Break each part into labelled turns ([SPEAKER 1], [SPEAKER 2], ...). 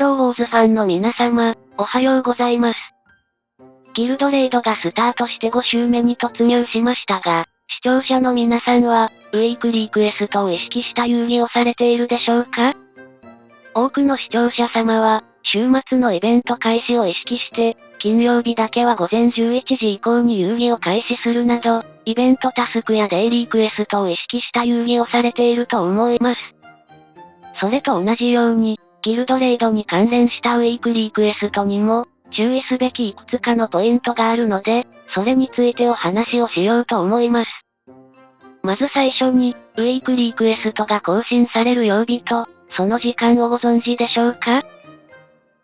[SPEAKER 1] ローウォーズファンの皆様、おはようございます。ギルドレイドがスタートして5週目に突入しましたが、視聴者の皆さんは、ウィークリークエストを意識した遊戯をされているでしょうか？多くの視聴者様は、週末のイベント開始を意識して、金曜日だけは午前11時以降に遊戯を開始するなど、イベントタスクやデイリークエストを意識した遊戯をされていると思います。それと同じように、ギルドレイドに関連したウィークリークエストにも、注意すべきいくつかのポイントがあるので、それについてお話をしようと思います。まず最初に、ウィークリークエストが更新される曜日と、その時間をご存知でしょうか？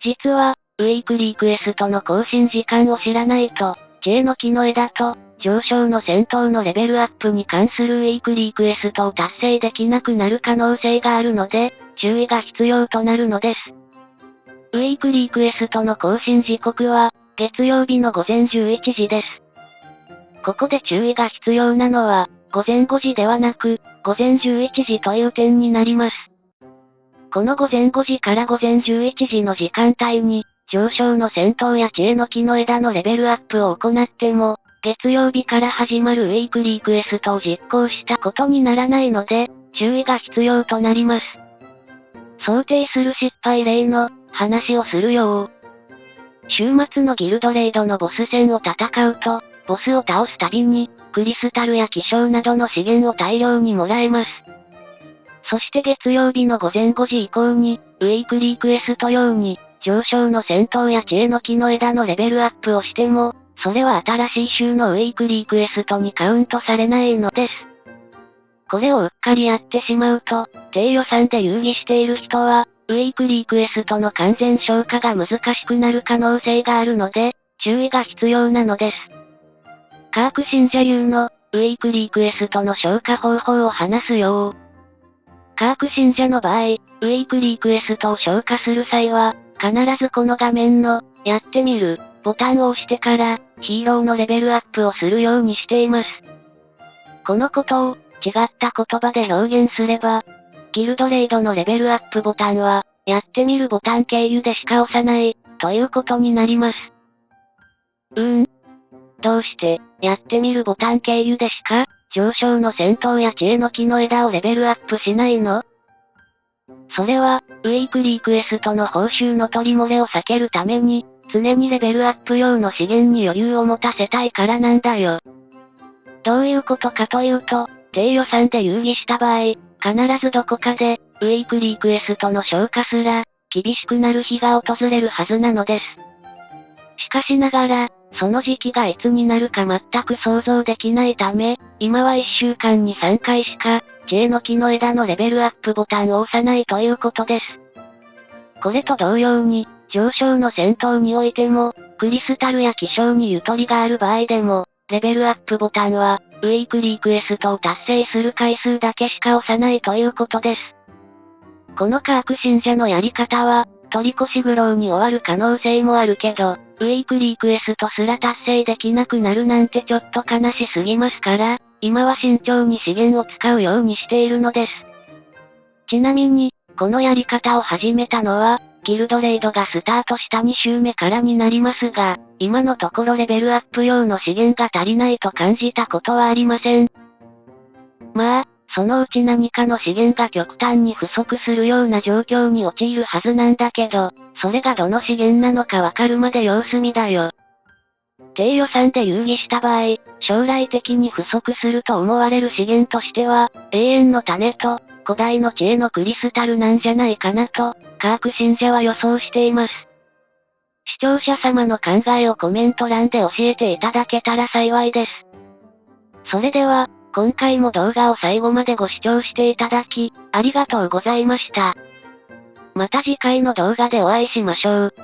[SPEAKER 1] 実は、ウィークリークエストの更新時間を知らないと、J の木の枝と、上昇の戦闘のレベルアップに関するウィークリークエストを達成できなくなる可能性があるので、注意が必要となるのです。ウィークリークエストの更新時刻は、月曜日の午前11時です。ここで注意が必要なのは、午前5時ではなく、午前11時という点になります。この午前5時から午前11時の時間帯に、上昇の戦闘や知恵の木の枝のレベルアップを行っても、月曜日から始まるウィークリークエストを実行したことにならないので、注意が必要となります。想定する失敗例の話をするよ。週末のギルドレイドのボス戦を戦うと、ボスを倒すたびに、クリスタルや希少などの資源を大量にもらえます。そして月曜日の午前5時以降に、ウィークリークエスト用に、上昇の戦闘や知恵の木の枝のレベルアップをしても、それは新しい週のウィークリークエストにカウントされないのです。これをうっかりやってしまうと、低予算で遊戯している人は、ウィークリークエストの完全消化が難しくなる可能性があるので、注意が必要なのです。カーク信者流の、ウィークリークエストの消化方法を話すよ。カーク信者の場合、ウィークリークエストを消化する際は、必ずこの画面の、やってみる、ボタンを押してから、ヒーローのレベルアップをするようにしています。このことを、違った言葉で表現すれば、ギルドレイドのレベルアップボタンは、やってみるボタン経由でしか押さない、ということになります。どうして、やってみるボタン経由でしか、上昇の戦闘や知恵の木の枝をレベルアップしないの？それは、ウィークリークエストの報酬の取り漏れを避けるために、常にレベルアップ用の資源に余裕を持たせたいからなんだよ。どういうことかというと、低予算で遊戯した場合、必ずどこかで、ウィークリークエストの消化すら、厳しくなる日が訪れるはずなのです。しかしながら、その時期がいつになるか全く想像できないため、今は1週間に3回しか、J の木の枝のレベルアップボタンを押さないということです。これと同様に、上昇の戦闘においても、クリスタルや希少にゆとりがある場合でも、レベルアップボタンは、ウィークリークエストを達成する回数だけしか押さないということです。このカーク信者のやり方は、取り越し苦労に終わる可能性もあるけど、ウィークリークエストすら達成できなくなるなんてちょっと悲しすぎますから、今は慎重に資源を使うようにしているのです。ちなみに、このやり方を始めたのは、ギルドレイドがスタートした2週目からになりますが、今のところレベルアップ用の資源が足りないと感じたことはありません。まあ、そのうち何かの資源が極端に不足するような状況に陥るはずなんだけど、それがどの資源なのかわかるまで様子見だよ。低予算で遊戯した場合、将来的に不足すると思われる資源としては、永遠の種と、古代の知恵のクリスタルなんじゃないかなと、カーク信者は予想しています。視聴者様の考えをコメント欄で教えていただけたら幸いです。それでは、今回も動画を最後までご視聴していただき、ありがとうございました。また次回の動画でお会いしましょう。